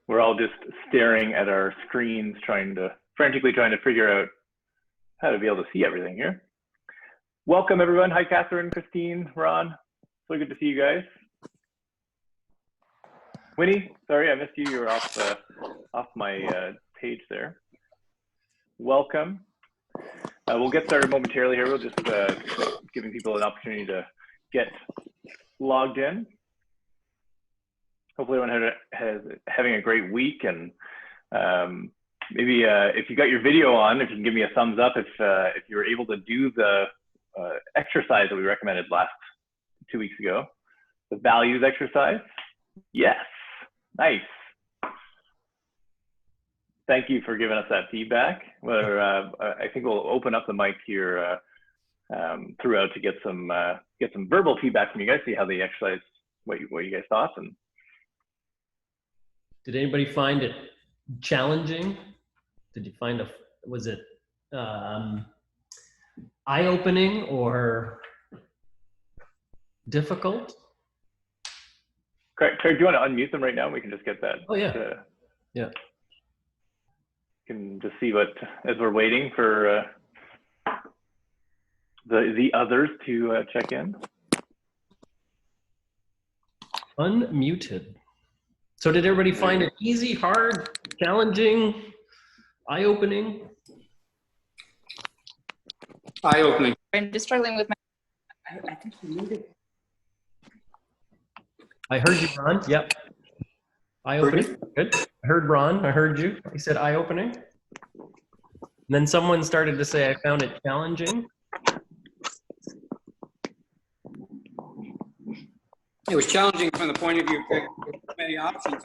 We're all just staring at our screens, frantically trying to figure out how to be able to see everything here. Welcome everyone. Hi, Catherine, Christine, Ron. So good to see you guys. Winnie, sorry I missed you. You were off my page there. Welcome. We'll get started momentarily here. We'll just giving people an opportunity to get logged in. Hopefully everyone having a great week, and maybe if you got your video on, if you can give me a thumbs up if you were able to do the exercise that we recommended 2 weeks ago, the values exercise. Yes, nice. Thank you for giving us that feedback. I think we'll open up the mic here throughout to get some verbal feedback from you guys, see how the exercise, what you guys thought. And did anybody find it challenging? Did you find was it eye-opening or difficult? Craig, do you want to unmute them right now? We can just get that. Oh yeah. Yeah. Can just see what, as we're waiting for the others to check in. Unmuted. So did everybody find it easy, hard, challenging, eye-opening? Eye-opening. I'm just struggling with my. I think you muted. I heard you, Ron. Yep. Eye-opening. Good. I heard Ron. I heard you. He said eye-opening. And then someone started to say, I found it challenging. It was challenging from the point of view of many options.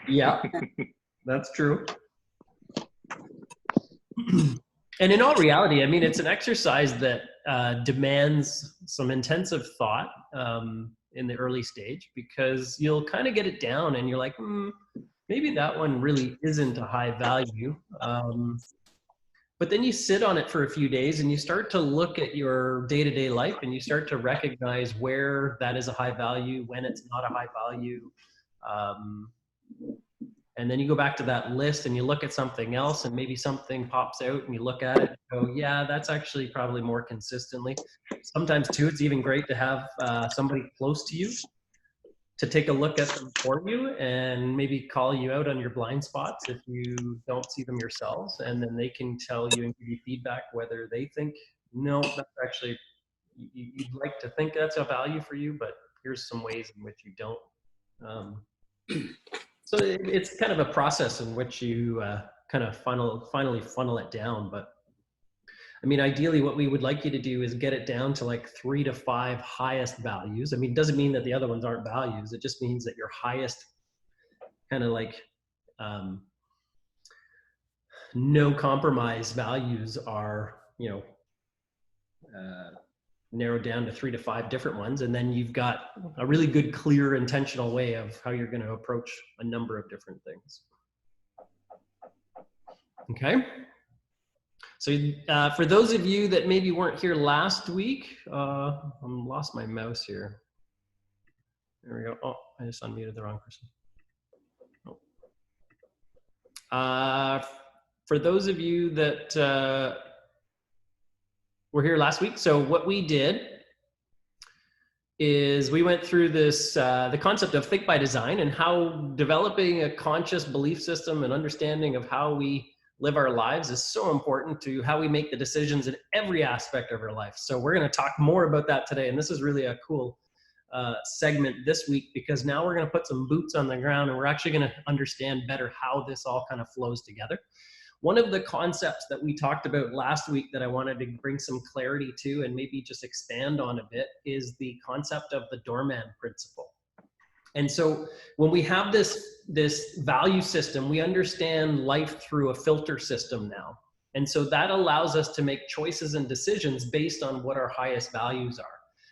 Yeah, that's true. And in all reality, I mean, it's an exercise that demands some intensive thought in the early stage, because you'll kind of get it down and you're like, maybe that one really isn't a high value. But then you sit on it for a few days and you start to look at your day-to-day life and you start to recognize where that is a high value, when it's not a high value. And then you go back to that list and you look at something else and maybe something pops out and you look at it and go, yeah, that's actually probably more consistently. Sometimes too, it's even great to have somebody close to you to take a look at them for you and maybe call you out on your blind spots if you don't see them yourselves. And then they can tell you and give you feedback whether they think, no, that's actually, you'd like to think that's a value for you, but here's some ways in which you don't. So it's kind of a process in which you kind of finally funnel it down. But I mean, ideally what we would like you to do is get it down to like 3 to 5 highest values. I mean, it doesn't mean that the other ones aren't values. It just means that your highest kind of like no compromise values are, narrowed down to 3 to 5 different ones. And then you've got a really good, clear, intentional way of how you're going to approach a number of different things. Okay. So for those of you that maybe weren't here last week, I lost my mouse here. There we go. Oh, I just unmuted the wrong person. Oh. For those of you that were here last week, so what we did is we went through this, the concept of think by design and how developing a conscious belief system and understanding of how we live our lives is so important to how we make the decisions in every aspect of our life. So we're going to talk more about that today. And this is really a cool segment this week, because now we're going to put some boots on the ground and we're actually going to understand better how this all kind of flows together. One of the concepts that we talked about last week that I wanted to bring some clarity to and maybe just expand on a bit is the concept of the Doorman Principle. And so when we have this value system, we understand life through a filter system now. And so that allows us to make choices and decisions based on what our highest values are.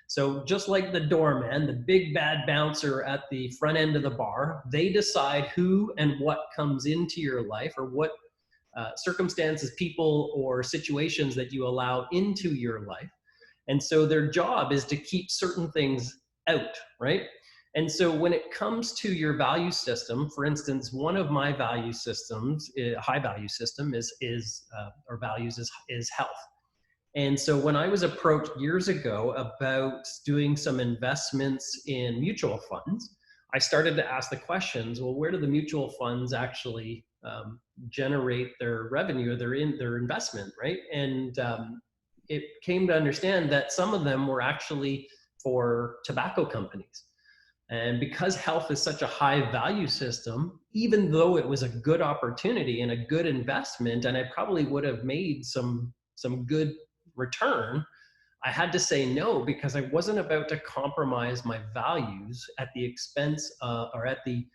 So just like the doorman, the big bad bouncer at the front end of the bar, they decide who and what comes into your life, or what circumstances, people, or situations that you allow into your life. And so their job is to keep certain things out, right? And so when it comes to your value system, for instance, one of my value systems, high value system or values is health. And so when I was approached years ago about doing some investments in mutual funds, I started to ask the questions, well, where do the mutual funds actually generate their revenue, their investment, right? And it came to understand that some of them were actually for tobacco companies. And because health is such a high value system, even though it was a good opportunity and a good investment, and I probably would have made some good return, I had to say no, because I wasn't about to compromise my values at the expense or at the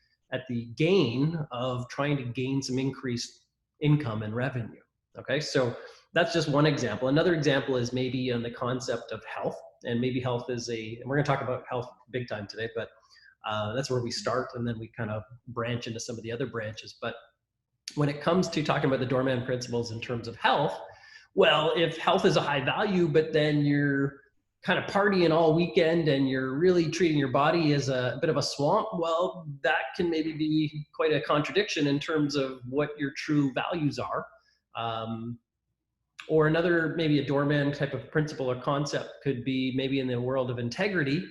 gain of trying to gain some increased income and revenue. Okay, so that's just one example. Another example is maybe on the concept of health, and maybe health is and we're going to talk about health big time today, but that's where we start, and then we kind of branch into some of the other branches. But when it comes to talking about the Doorman principles in terms of health, well, if health is a high value, but then you're kind of partying all weekend and you're really treating your body as a bit of a swamp, well, that can maybe be quite a contradiction in terms of what your true values are. Or another, maybe a Doorman type of principle or concept could be maybe in the world of integrity,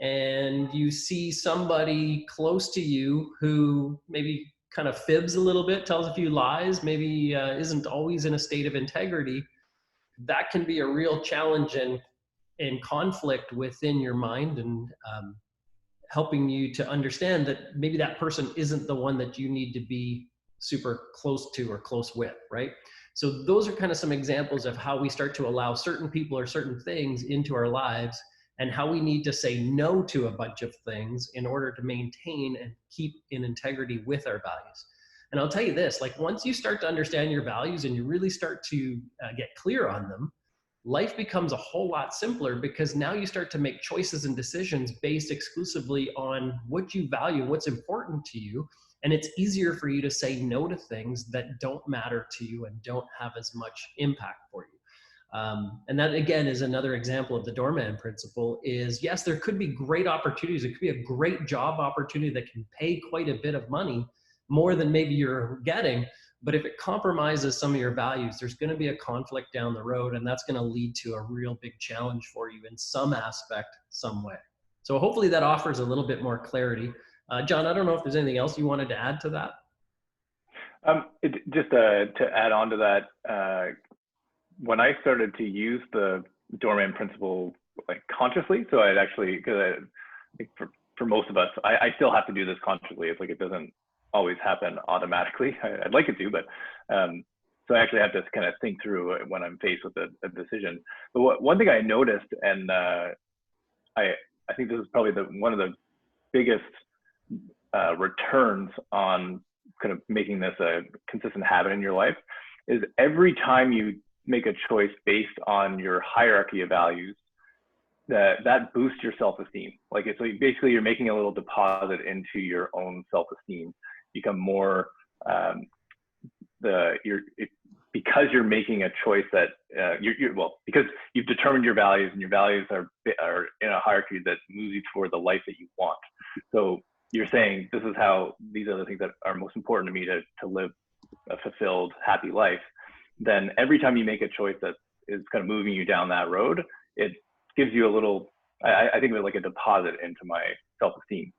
and you see somebody close to you who maybe kind of fibs a little bit, tells a few lies, maybe isn't always in a state of integrity. That can be a real challenge and conflict within your mind, and helping you to understand that maybe that person isn't the one that you need to be super close to or close with, right? So those are kind of some examples of how we start to allow certain people or certain things into our lives, and how we need to say no to a bunch of things in order to maintain and keep in integrity with our values. And I'll tell you this, like once you start to understand your values and you really start to get clear on them, life becomes a whole lot simpler, because now you start to make choices and decisions based exclusively on what you value, what's important to you. And it's easier for you to say no to things that don't matter to you and don't have as much impact for you. And that again is another example of the Doorman principle. Is yes, there could be great opportunities. It could be a great job opportunity that can pay quite a bit of money, more than maybe you're getting. But if it compromises some of your values, there's going to be a conflict down the road, and that's going to lead to a real big challenge for you in some aspect, some way. So hopefully that offers a little bit more clarity. John, I don't know if there's anything else you wanted to add to that. Just to add on to that, when I started to use the Doorman principle like consciously, so I'd actually, because I think for most of us, I still have to do this consciously. It's like it doesn't always happen automatically. I'd like it to, but so I actually have to kind of think through when I'm faced with a decision. But one thing I noticed, and I think this is probably one of the biggest returns on kind of making this a consistent habit in your life, is every time you make a choice based on your hierarchy of values, that boosts your self-esteem. Like it's like basically you're making a little deposit into your own self-esteem. Become more because you're making a choice that because you've determined your values, and your values are in a hierarchy that moves you toward the life that you want. So you're saying these are the things that are most important to me to live a fulfilled, happy life. Then every time you make a choice that is kind of moving you down that road, it gives you a little, I think of it like a deposit into my self-esteem.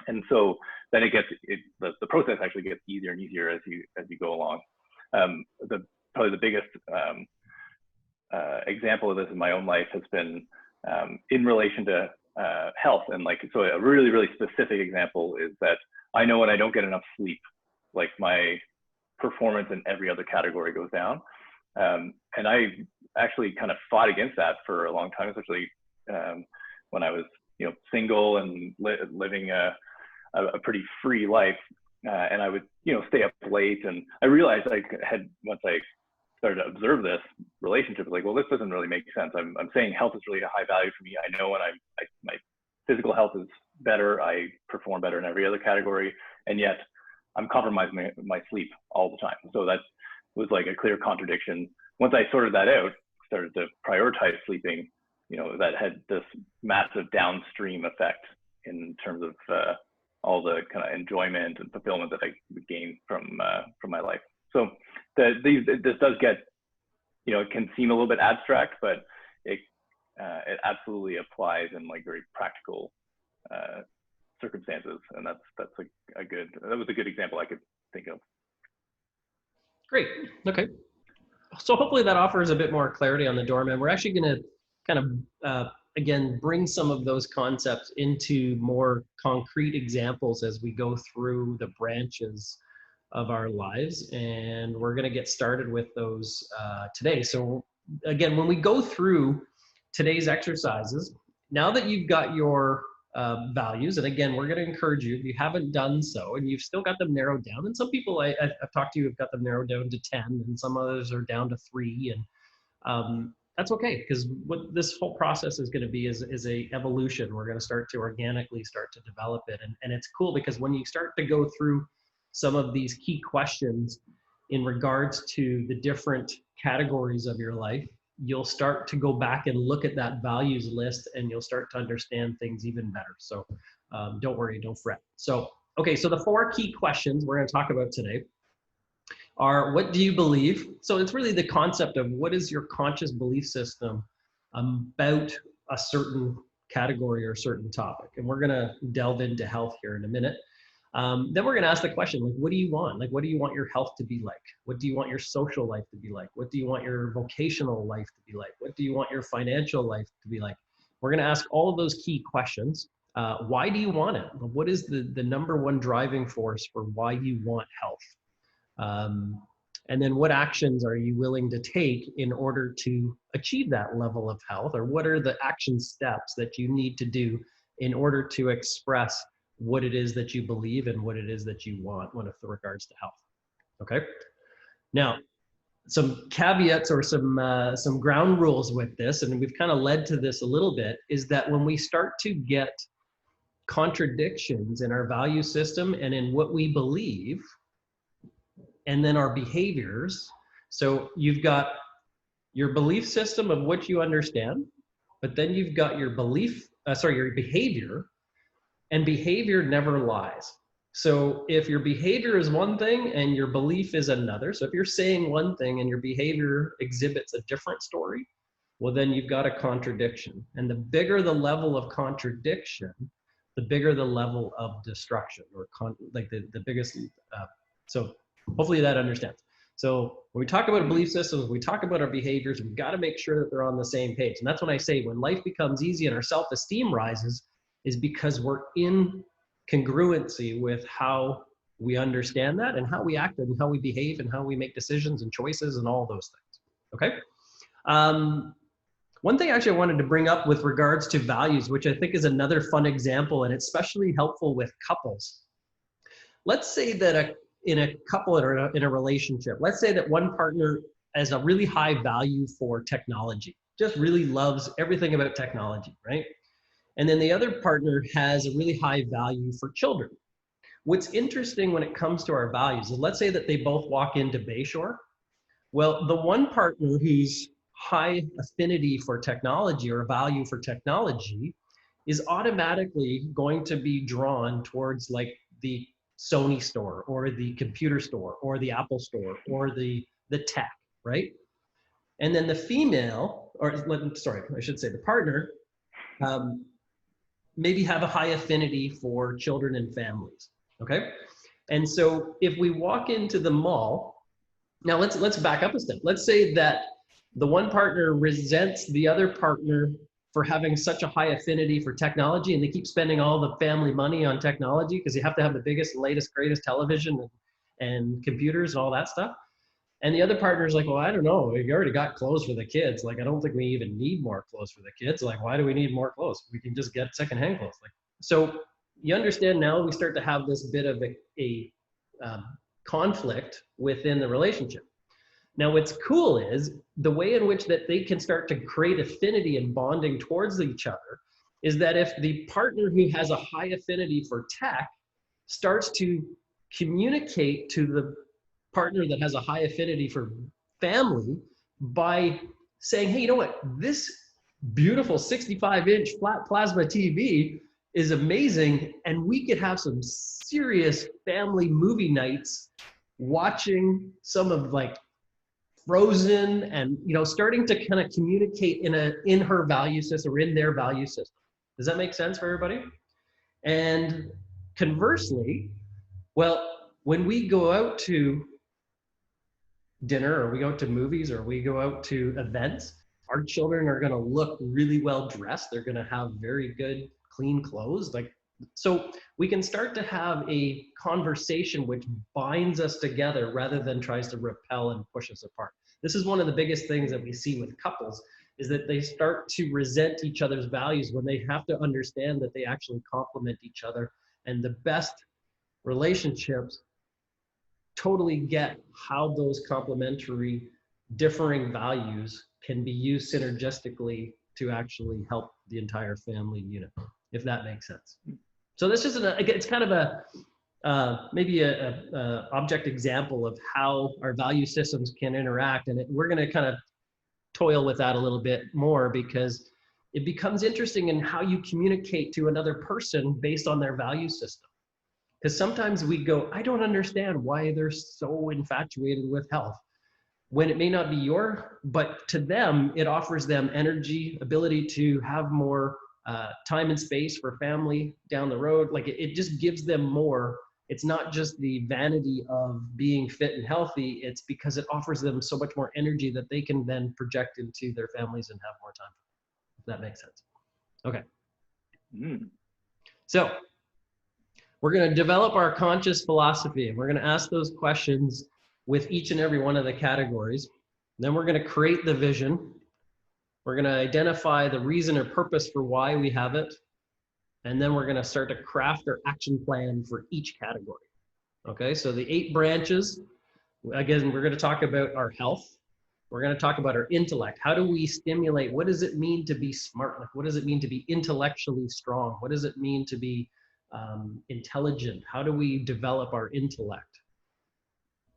And so then the process actually gets easier and easier as you go along. Probably the biggest example of this in my own life has been in relation to health. And like, so a really, really specific example is that I know when I don't get enough sleep, like my performance in every other category goes down. And I actually kind of fought against that for a long time, especially when I was, single and living a pretty free life. And I would, stay up late, and I realized once I started to observe this relationship, like, well, this doesn't really make sense. I'm saying health is really a high value for me. I know when my physical health is better, I perform better in every other category, and yet I'm compromising my sleep all the time. So that was like a clear contradiction. Once I sorted that out, started to prioritize sleeping, that had this massive downstream effect in terms of all the kind of enjoyment and fulfillment that I would gain from my life. So this does get, it can seem a little bit abstract, but it absolutely applies in like very practical circumstances, and that was a good example I could think of. Great. Okay. So hopefully that offers a bit more clarity on the doorman. We're actually going to kind of again bring some of those concepts into more concrete examples as we go through the branches of our lives, and we're going to get started with those today. So again, when we go through today's exercises, now that you've got your values, and again, we're going to encourage you, if you haven't done so and you've still got them narrowed down, and some people I've talked to have got them narrowed down to 10, and some others are down to 3, and that's okay, because what this whole process is going to be is a evolution. We're going to start to organically start to develop it, and it's cool because when you start to go through some of these key questions in regards to the different categories of your life, you'll start to go back and look at that values list, and you'll start to understand things even better. So don't worry, don't fret. So, okay, so the 4 key questions we're going to talk about today are, what do you believe? So it's really the concept of what is your conscious belief system about a certain category or certain topic. And we're going to delve into health here in a minute. Then we're going to ask the question, like, what do you want? Like, what do you want your health to be like? What do you want your social life to be like? What do you want your vocational life to be like? What do you want your financial life to be like? We're going to ask all of those key questions. Why do you want it? What is the number one driving force for why you want health? And then what actions are you willing to take in order to achieve that level of health? Or what are the action steps that you need to do in order to express what it is that you believe and what it is that you want with regards to health? Okay. Now, some caveats or some ground rules with this, and we've kind of led to this a little bit, is that when we start to get contradictions in our value system and in what we believe, and then our behaviors. So you've got your belief system of what you understand, but then you've got your your behavior, and behavior never lies. So if your behavior is one thing and your belief is another, so if you're saying one thing and your behavior exhibits a different story, well, then you've got a contradiction. And the bigger the level of contradiction, the bigger the level of destruction, or the biggest, so hopefully that understands. So when we talk about belief systems, we talk about our behaviors, we've got to make sure that they're on the same page. And that's when I say when life becomes easy and our self-esteem rises, is because we're in congruency with how we understand that and how we act and how we behave and how we make decisions and choices and all those things. Okay. One thing actually I wanted to bring up with regards to values, which I think is another fun example, and it's especially helpful with couples. Let's say that in a couple or in a relationship, let's say that one partner has a really high value for technology, just really loves everything about technology, right? And then the other partner has a really high value for children. What's interesting when it comes to our values is, let's say that they both walk into Bayshore. Well, the one partner who's high affinity for technology or value for technology is automatically going to be drawn towards like the Sony store or the computer store or the Apple store or the tech, right? And then the female, the partner, maybe have a high affinity for children and families, okay? And so if we walk into the mall, now let's back up a step. Let's say that the one partner resents the other partner for having such a high affinity for technology, and they keep spending all the family money on technology because you have to have the biggest, latest, greatest television and computers and all that stuff. And the other partner's like, well, I don't know, we already got clothes for the kids. Like, I don't think we even need more clothes for the kids. Like, why do we need more clothes? We can just get secondhand clothes. Like, so you understand now we start to have this bit of a conflict within the relationship. Now, what's cool is the way in which that they can start to create affinity and bonding towards each other is that if the partner who has a high affinity for tech starts to communicate to the partner that has a high affinity for family by saying, hey, you know what, this beautiful 65-inch flat plasma TV is amazing. And we could have some serious family movie nights watching some of like Frozen and, you know, starting to kind of communicate in her value system or in their value system. Does that make sense for everybody? And conversely, well, when we go out to dinner or we go out to movies or we go out to events, our children are going to look really well dressed. They're going to have very good, clean clothes. Like, so we can start to have a conversation which binds us together rather than tries to repel and push us apart. This is one of the biggest things that we see with couples, is that they start to resent each other's values when they have to understand that they actually complement each other. And the best relationships totally get how those complementary differing values can be used synergistically to actually help the entire family unit, if that makes sense. So this is it's kind of a maybe a object example of how our value systems can interact, and we're going to kind of toil with that a little bit more, because it becomes interesting in how you communicate to another person based on their value system. Because sometimes we go, I don't understand why they're so infatuated with health, when it may not be but to them, it offers them energy, ability to have more time and space for family down the road. Like it just gives them more. It's not just the vanity of being fit and healthy. It's because it offers them so much more energy that they can then project into their families and have more time. If that makes sense. Okay. So we're going to develop our conscious philosophy, and we're going to ask those questions with each and every one of the categories. Then we're going to create the vision. We're going to identify the reason or purpose for why we have it. And then we're going to start to craft our action plan for each category. Okay, so the 8 branches, again, we're going to talk about our health. We're going to talk about our intellect. How do we stimulate? What does it mean to be smart? Like, what does it mean to be intellectually strong? What does it mean to be intelligent? How do we develop our intellect?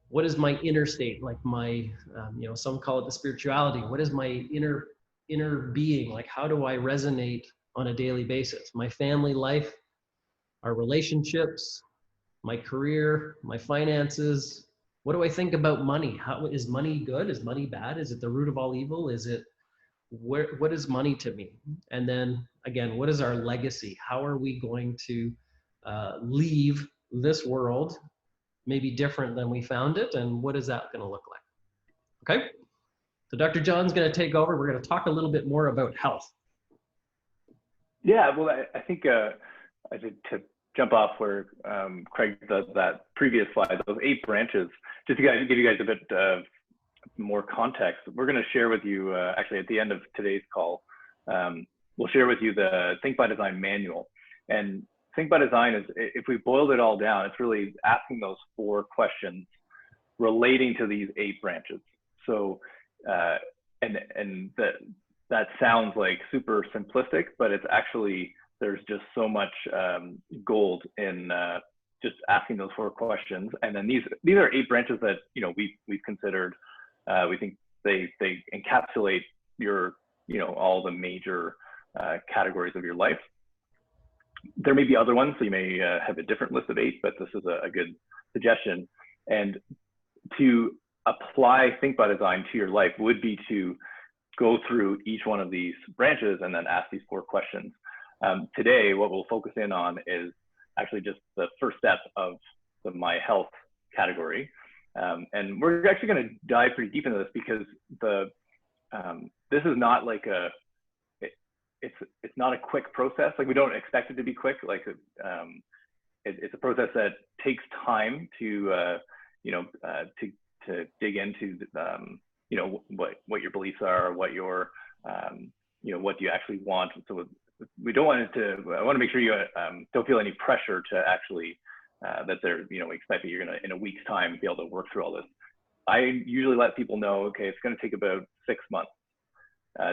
What is my inner state? Like my, you know, some call it the spirituality. What is my inner being? Like, how do I resonate on a daily basis? My family life, our relationships, my career, my finances. What do I think about money? How is money good? Is money bad? Is it the root of all evil? Is it, what is money to me? And then again, what is our legacy? How are we going to leave this world maybe different than we found it? And what is that going to look like? Okay. So Dr. John's going to take over. We're going to talk a little bit more about health. Yeah, well, I think I did to jump off where Craig does that previous slide, those 8 branches, just to give you guys a bit more context. We're going to share with you, actually at the end of today's call, we'll share with you the Think by Design manual. And Think by Design is, if we boiled it all down, it's really asking those 4 questions relating to these 8 branches. So, and that sounds like super simplistic, but it's actually, there's just so much gold in just asking those 4 questions. And then these are 8 branches that, you know, we've considered. We think they encapsulate your, you know, all the major categories of your life. There may be other ones, so you may have a different list of 8, but this is a good suggestion. And to apply Think by Design to your life would be to go through each one of these branches and then ask these 4 questions. Today, what we'll focus in on is actually just the first step of the My Health category. And we're actually going to dive pretty deep into this, because this is not like it's not a quick process. Like, we don't expect it to be quick. Like it's a process that takes time to you know, to dig into you know, what your beliefs are, what your you know, what do you actually want. So we don't want it to, I want to make sure you don't feel any pressure to actually that they're, you know, we expect that you're going to, in a week's time, be able to work through all this. I usually let people know, okay, it's going to take about 6 months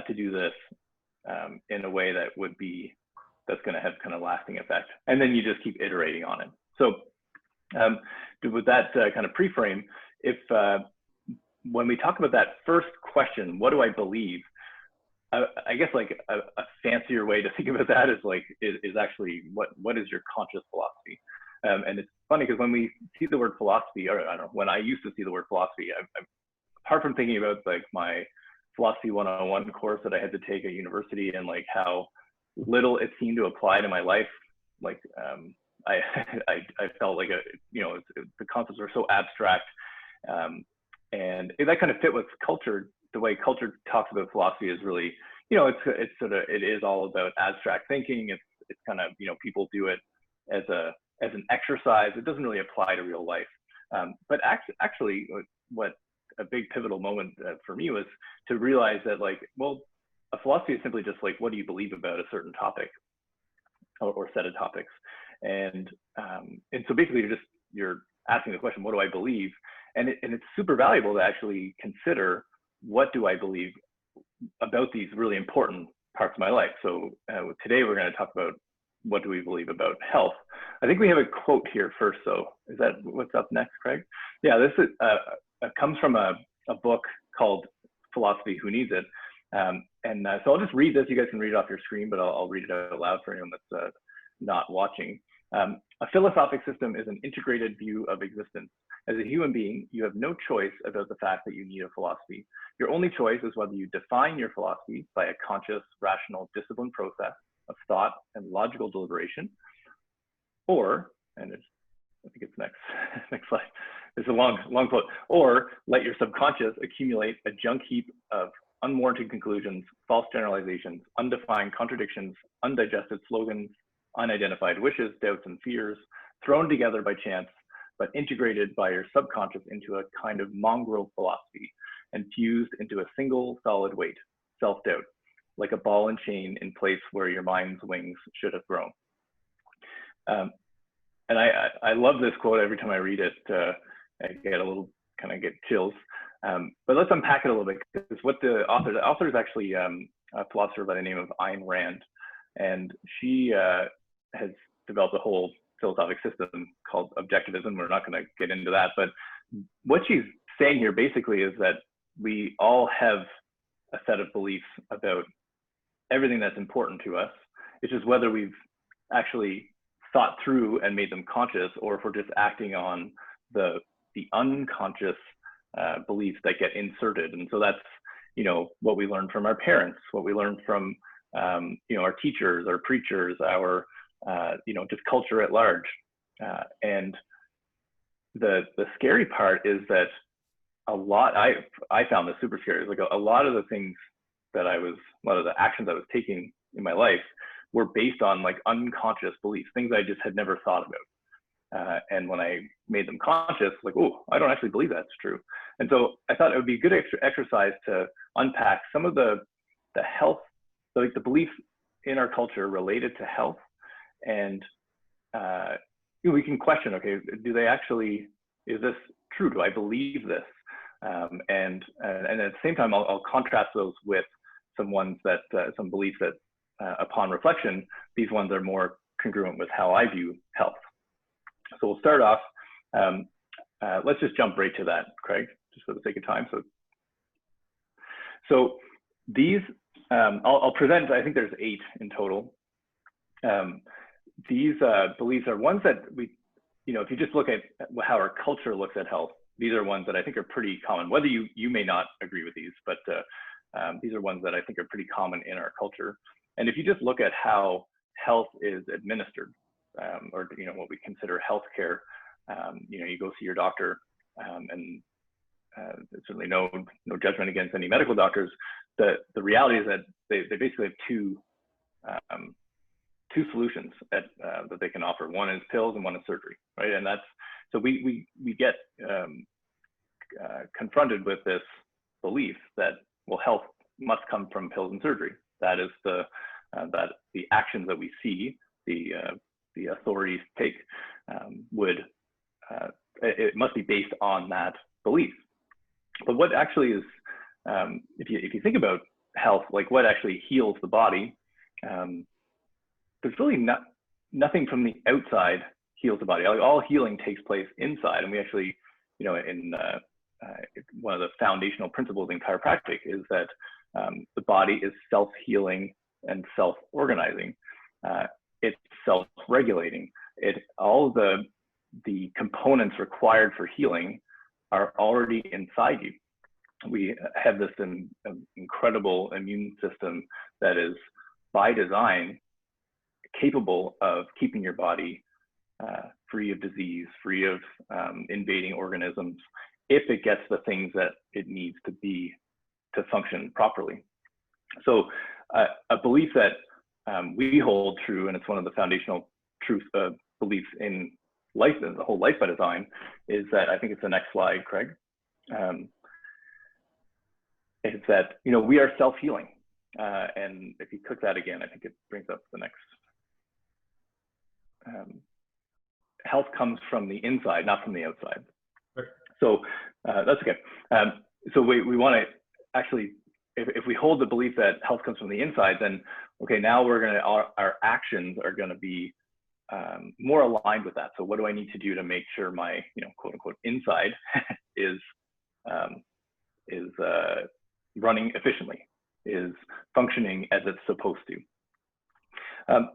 to do this in a way that would be, that's going to have kind of lasting effect. And then you just keep iterating on it. So with that kind of pre-frame, if when we talk about that first question, what do I believe? I guess like a fancier way to think about that is like is actually what is your conscious philosophy? And it's funny because when we see the word philosophy, or I don't know, when I used to see the word philosophy, apart from thinking about like my philosophy 101 course that I had to take at university and like how little it seemed to apply to my life, like I felt like the concepts are so abstract, and that kind of fit with culture. The way culture talks about philosophy is really, it is all about abstract thinking. It's kind of, people do it as an exercise. It doesn't really apply to real life. But actually, what a big pivotal moment for me was to realize that, like, well, a philosophy is simply just like, what do you believe about a certain topic or set of topics? And so basically you're asking the question, what do I believe? And it's super valuable to actually consider, what do I believe about these really important parts of my life? So today we're going to talk about, what do we believe about health? I think we have a quote here first. So is that what's up next, Craig? Yeah, this is, comes from a book called Philosophy, Who Needs It? So I'll just read this. You guys can read it off your screen, but I'll read it out loud for anyone that's not watching. A philosophic system is an integrated view of existence. As a human being, you have no choice about the fact that you need a philosophy. Your only choice is whether you define your philosophy by a conscious, rational, disciplined process of thought and logical deliberation, or, and I think it's next slide. It's a long quote. Or let your subconscious accumulate a junk heap of unwarranted conclusions, false generalizations, undefined contradictions, undigested slogans, unidentified wishes, doubts, and fears, thrown together by chance, but integrated by your subconscious into a kind of mongrel philosophy and fused into a single solid weight, self-doubt, like a ball and chain in place where your mind's wings should have grown. And I love this quote. Every time I read it, I get chills. But let's unpack it a little bit, because what the author is actually a philosopher by the name of Ayn Rand, and she has developed a whole philosophic system called objectivism. We're not going to get into that, but what she's saying here basically is that we all have a set of beliefs about everything that's important to us. It's just whether we've actually thought through and made them conscious, or if we're just acting on the unconscious beliefs that get inserted. And so that's, what we learned from our parents, what we learned from, our teachers, our preachers, our, just culture at large. And the scary part is that I found this super scary. Like a lot of the things that a lot of the actions I was taking in my life were based on like unconscious beliefs, things I just had never thought about. And when I made them conscious, like, oh, I don't actually believe that's true. And so I thought it would be a good exercise to unpack some of the health, like the beliefs in our culture related to health. And we can question, okay, is this true? Do I believe this? And at the same time, I'll contrast those with some beliefs that upon reflection, these ones are more congruent with how I view health. So we'll start off, let's just jump right to that, Craig, just for the sake of time. So these, I'll present, I think there's 8 in total. These beliefs are ones that we, if you just look at how our culture looks at health, these are ones that I think are pretty common, whether you may not agree with these, but these are ones that I think are pretty common in our culture. And if you just look at how health is administered, or what we consider healthcare, you go see your doctor, and certainly no judgment against any medical doctors. The reality is that they basically have two solutions that they can offer. One is pills and one is surgery, right? And that's, so we get confronted with this belief that, well, health must come from pills and surgery. That is the actions that we see the authorities take it must be based on that belief. But what actually is, if you think about health, like what actually heals the body, there's really nothing from the outside heals the body. Like all healing takes place inside, and we actually, in one of the foundational principles in chiropractic is that the body is self-healing and self-organizing. It's self-regulating. All the components required for healing are already inside you. We have this incredible immune system that is, by design, capable of keeping your body free of disease, free of invading organisms, if it gets the things that it needs to be to function properly. So a belief that we hold true, and it's one of the foundational beliefs in life, the whole life by design, is that, I think it's the next slide, Craig, is that, you know, we are self-healing. And if you click that again, I think it brings up the next. Health comes from the inside, not from the outside. Right. So that's okay. So we want to actually, if we hold the belief that health comes from the inside, then okay, now our actions are going to be more aligned with that. So what do I need to do to make sure my, you know, quote unquote inside is running efficiently, is functioning as it's supposed to.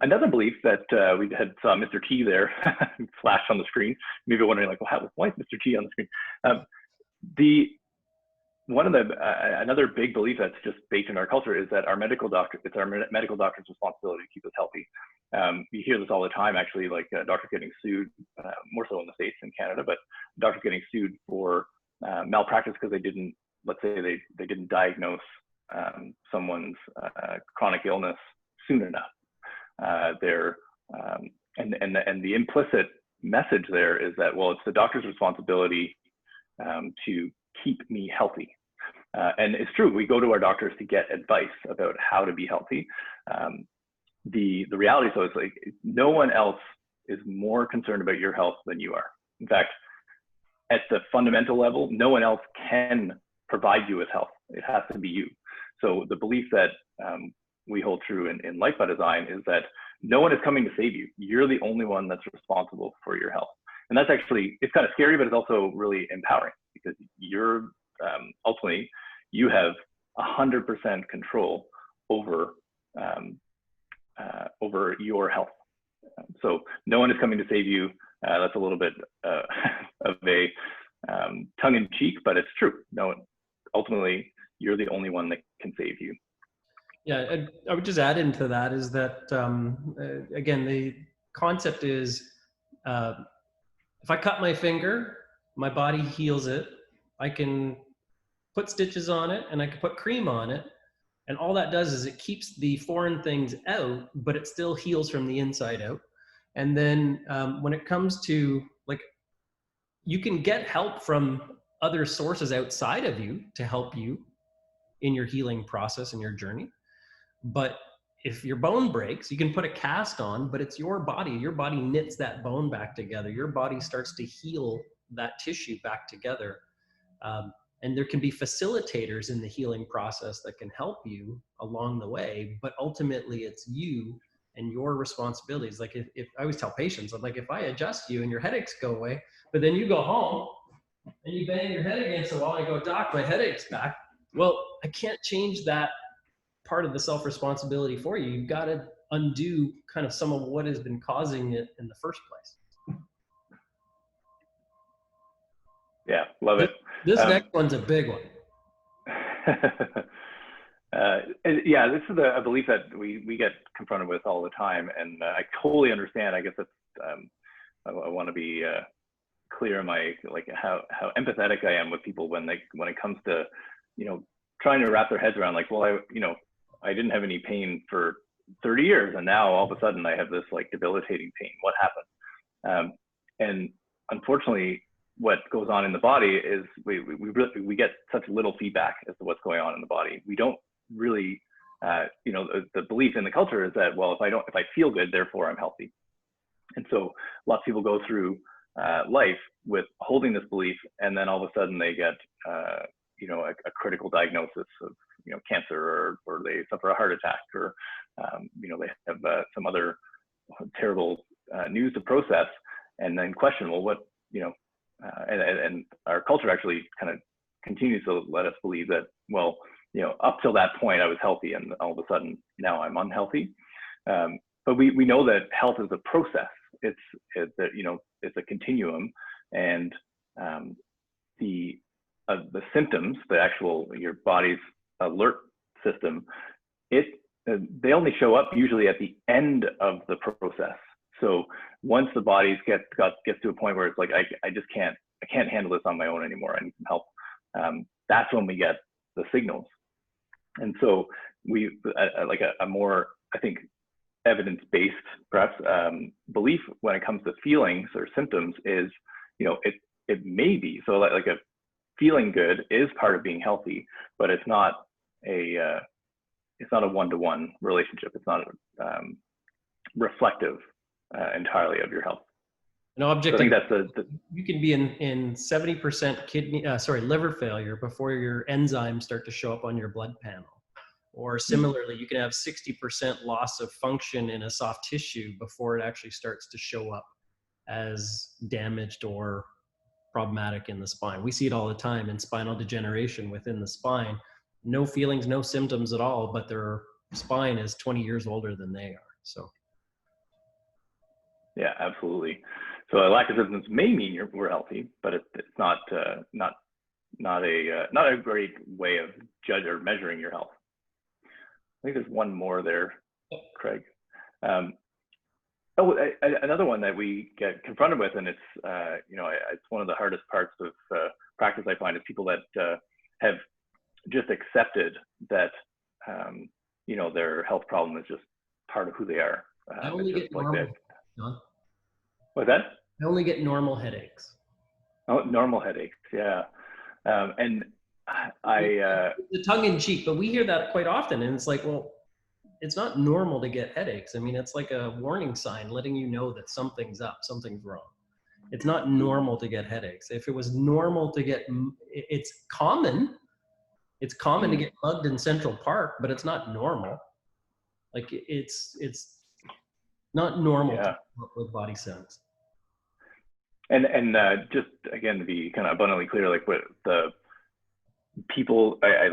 Another belief that we had saw Mr. T there flash on the screen. Maybe you're wondering, like, well, why is Mr. T on the screen? Another big belief that's just baked in our culture is that it's our medical doctor's responsibility to keep us healthy. You hear this all the time, actually, like a doctor getting sued, more so in the States than Canada, but doctors getting sued for malpractice because they didn't, let's say they didn't diagnose someone's chronic illness soon enough. And the implicit message there is that, well, it's the doctor's responsibility to keep me healthy. And it's true, we go to our doctors to get advice about how to be healthy. The reality, so it's like, no one else is more concerned about your health than you are. In fact, at the fundamental level, no one else can provide you with health. It has to be you. So the belief that we hold true in life by design is that no one is coming to save you. You're the only one that's responsible for your health. And that's actually, it's kind of scary, but it's also really empowering, because you're ultimately, you have 100% control over your health. So no one is coming to save you. That's a little bit of a tongue in cheek, but it's true. No, ultimately, you're the only one that can save you. Yeah, I would just add into that is that, again, the concept is, if I cut my finger, my body heals it. I can put stitches on it and I can put cream on it. And all that does is it keeps the foreign things out, but it still heals from the inside out. And then when it comes to, like, you can get help from other sources outside of you to help you in your healing process and your journey. But if your bone breaks, you can put a cast on, but it's your body. Your body knits that bone back together. Your body starts to heal that tissue back together. And there can be facilitators in the healing process that can help you along the way, but ultimately it's you and your responsibilities. Like if I always tell patients, I'm like, if I adjust you and your headaches go away, but then you go home and you bang your head against the wall and you go, doc, my headache's back. Well, I can't change that part of the self-responsibility for you. You've got to undo kind of some of what has been causing it in the first place. Yeah, love it. This next one's a big one. Yeah, this is a belief that we get confronted with all the time, and I totally understand. I guess it's I want to be clear in my, like, how empathetic I am with people when it comes to, you know, trying to wrap their heads around, like, well, I didn't have any pain for 30 years, and now all of a sudden I have this, like, debilitating pain. What happened? And unfortunately, what goes on in the body is we get such little feedback as to what's going on in the body. We don't really, the belief in the culture is that, well, if I feel good, therefore I'm healthy. And so lots of people go through life with holding this belief, and then all of a sudden they get, a critical diagnosis of, cancer, or they suffer a heart attack, or, they have some other terrible news to process, and then question, well, what, and our culture actually kind of continues to let us believe that, well, up till that point I was healthy, and all of a sudden now I'm unhealthy. But we know that health is a process. It's a continuum, and the symptoms, the actual your body's alert system, they only show up usually at the end of the process. So once the body gets to a point where it's like I just can't handle this on my own anymore, I need some help. That's when we get the signals. And so we like a more, I think, evidence-based perhaps belief when it comes to feelings or symptoms is, it may be so like a feeling good is part of being healthy, but it's not a one-to-one relationship. It's not reflective entirely of your health. An object. So I think that's you can be in 70% liver failure before your enzymes start to show up on your blood panel. Or similarly, you can have 60% loss of function in a soft tissue before it actually starts to show up as damaged or problematic in the spine. We see it all the time in spinal degeneration within the spine. No feelings, no symptoms at all, but their spine is 20 years older than they are. So. Yeah, absolutely. So a lack of symptoms may mean we're healthy, but it's not a great way of judging or measuring your health. I think there's one more there, Craig. Another one that we get confronted with, and it's it's one of the hardest parts of practice I find, is people that have just accepted that their health problem is just part of who they are. I only get normal. What's that? I only get normal headaches. Oh, normal headaches, yeah. And the tongue in cheek, but we hear that quite often, and it's like, well, it's not normal to get headaches. I mean, it's like a warning sign letting you know that something's up, something's wrong. It's not normal to get headaches. If it was normal to get, it's common. It's common to get mugged in Central Park, but it's not normal. Like it's not normal to work with body sense. And just again, to be kind of abundantly clear, like what the people, I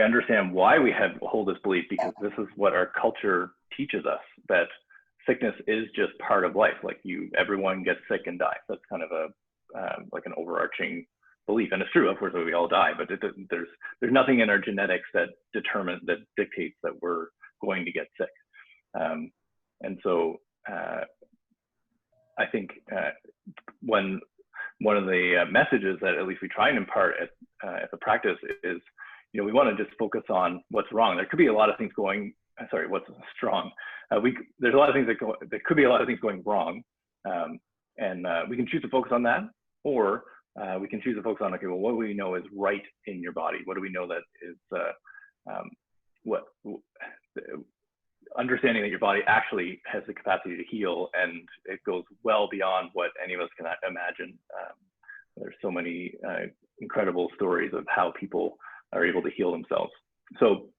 understand why we hold this belief, because this is what our culture teaches us, that sickness is just part of life. Like everyone gets sick and dies. That's kind of like an overarching belief, and it's true. Of course, we all die, but there's nothing in our genetics that dictates that we're going to get sick. And so I think one of the messages that at least we try and impart at the practice is, we want to just focus on what's wrong. There could be a lot of things what's strong. There's a lot of things there could be a lot of things going wrong. And we can choose to focus on that, or we can choose to focus on, okay, well, what do we know is right in your body? What do we know that is, understanding that your body actually has the capacity to heal, and it goes well beyond what any of us can imagine. There's so many incredible stories of how people are able to heal themselves. So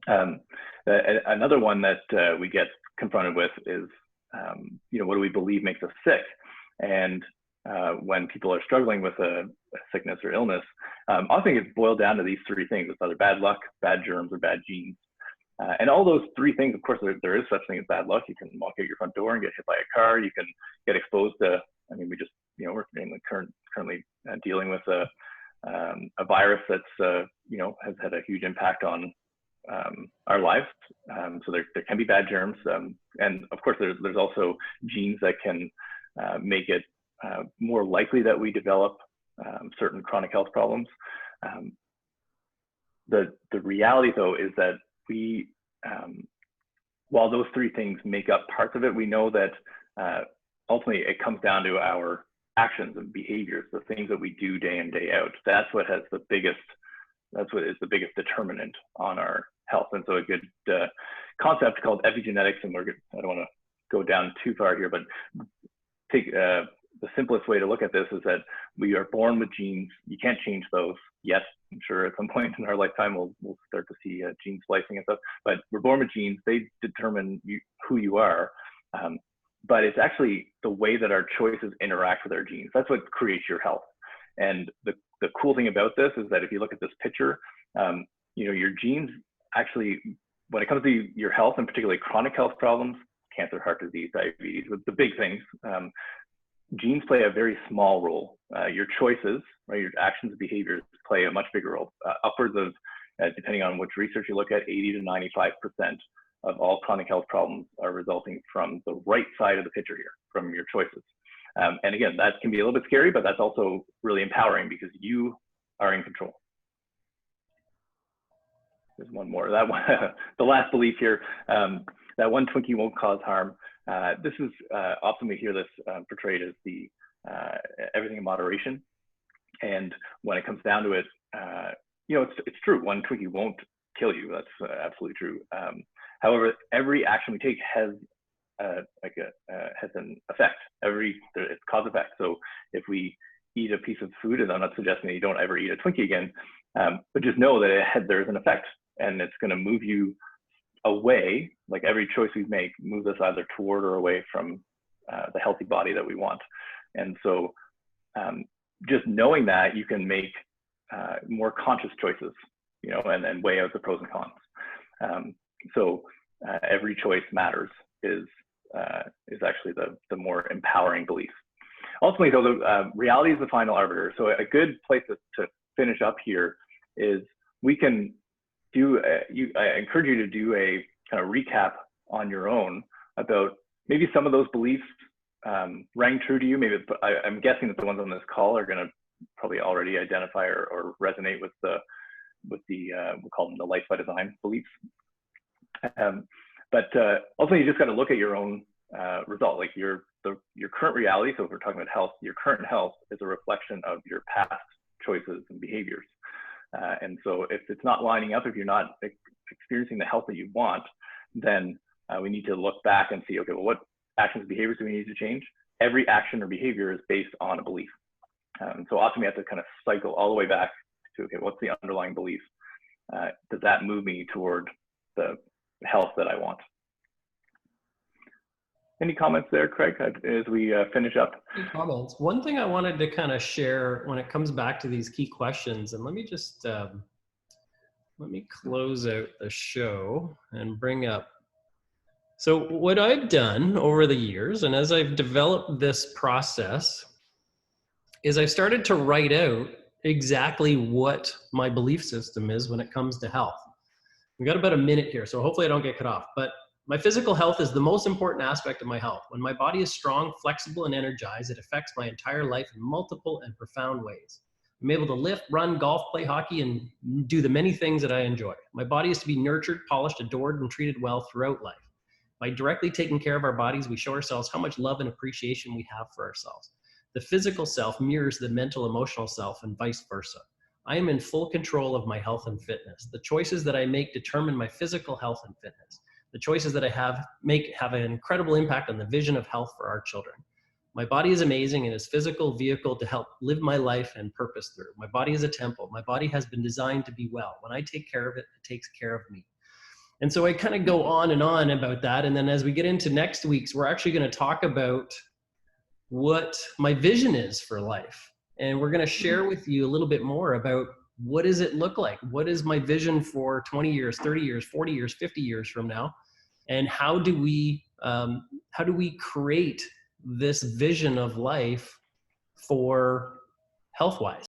another one that we get confronted with is, what do we believe makes us sick? And when people are struggling with a sickness or illness, often it's boiled down to these three things. It's either bad luck, bad germs, or bad genes. And all those three things, of course, there is such thing as bad luck. You can walk out your front door and get hit by a car. You can get exposed to, we just, we're currently dealing with a virus that's, has had a huge impact on our lives. So there can be bad germs. And of course, there's also genes that can make it more likely that we develop certain chronic health problems. The reality, though, is that while those three things make up parts of it, we know that ultimately it comes down to our actions and behaviors, the things that we do day in, day out. That's what is the biggest determinant on our health. And so a good concept called epigenetics, and I don't want to go down too far here, but take the simplest way to look at this is that we are born with genes. You can't change those yet. I'm sure at some point in our lifetime we'll start to see gene splicing and stuff. But we're born with genes. They determine who you are. But it's actually the way that our choices interact with our genes. That's what creates your health. And the cool thing about this is that if you look at this picture, you know, your genes actually, when it comes to your health, and particularly chronic health problems, cancer, heart disease, diabetes, with the big things, genes play a very small role. Your choices, right, your actions and behaviors play a much bigger role. Upwards of, depending on which research you look at, 80 to 95% of all chronic health problems are resulting from the right side of the picture here, from your choices. And again, that can be a little bit scary, but that's also really empowering because you are in control. There's one more. That one, the last belief here, that one Twinkie won't cause harm. This is often we hear this portrayed as the everything in moderation. And when it comes down to it, you know, it's true. One Twinkie won't kill you. That's absolutely true. However, every action we take has has an effect. It's cause effect. So if we eat a piece of food, and I'm not suggesting that you don't ever eat a Twinkie again, but just know that there's an effect, and it's going to move you away. Like every choice we make moves us either toward or away from the healthy body that we want. And so just knowing that, you can make more conscious choices, you know, and weigh out the pros and cons. So every choice matters is actually the more empowering belief. Ultimately, though, the reality is the final arbiter. So a good place to finish up here is we can do, I encourage you to do a kind of recap on your own about maybe some of those beliefs rang true to you. Maybe I'm guessing that the ones on this call are going to probably already identify or resonate with the we'll call them the life by design beliefs. But ultimately, you just got to look at your own result, like your current reality. So if we're talking about health, your current health is a reflection of your past choices and behaviors. And so if it's not lining up, if you're not experiencing the health that you want, then we need to look back and see, okay, well, what actions and behaviors do we need to change? Every action or behavior is based on a belief. So often we have to kind of cycle all the way back to, okay, what's the underlying belief? Does that move me toward the health that I want? Any comments there, Craig, as we finish up? Any comments. One thing I wanted to kind of share when it comes back to these key questions, and let me just, let me close out the show and bring up. So what I've done over the years, and as I've developed this process, is I've started to write out exactly what my belief system is when it comes to health. We've got about a minute here, so hopefully I don't get cut off. But my physical health is the most important aspect of my health. When my body is strong, flexible, and energized, it affects my entire life in multiple and profound ways. I'm able to lift, run, golf, play hockey, and do the many things that I enjoy. My body is to be nurtured, polished, adored, and treated well throughout life. By directly taking care of our bodies, we show ourselves how much love and appreciation we have for ourselves. The physical self mirrors the mental, emotional self, and vice versa. I am in full control of my health and fitness. The choices that I make determine my physical health and fitness. The choices that I have an incredible impact on the vision of health for our children. My body is amazing and is a physical vehicle to help live my life and purpose through. My body is a temple. My body has been designed to be well. When I take care of it, it takes care of me. And so I kind of go on about that. And then as we get into next week's, we're actually going to talk about what my vision is for life. And we're going to share with you a little bit more about what does it look like? What is my vision for 20 years, 30 years, 40 years, 50 years from now? And how do we create this vision of life for health-wise?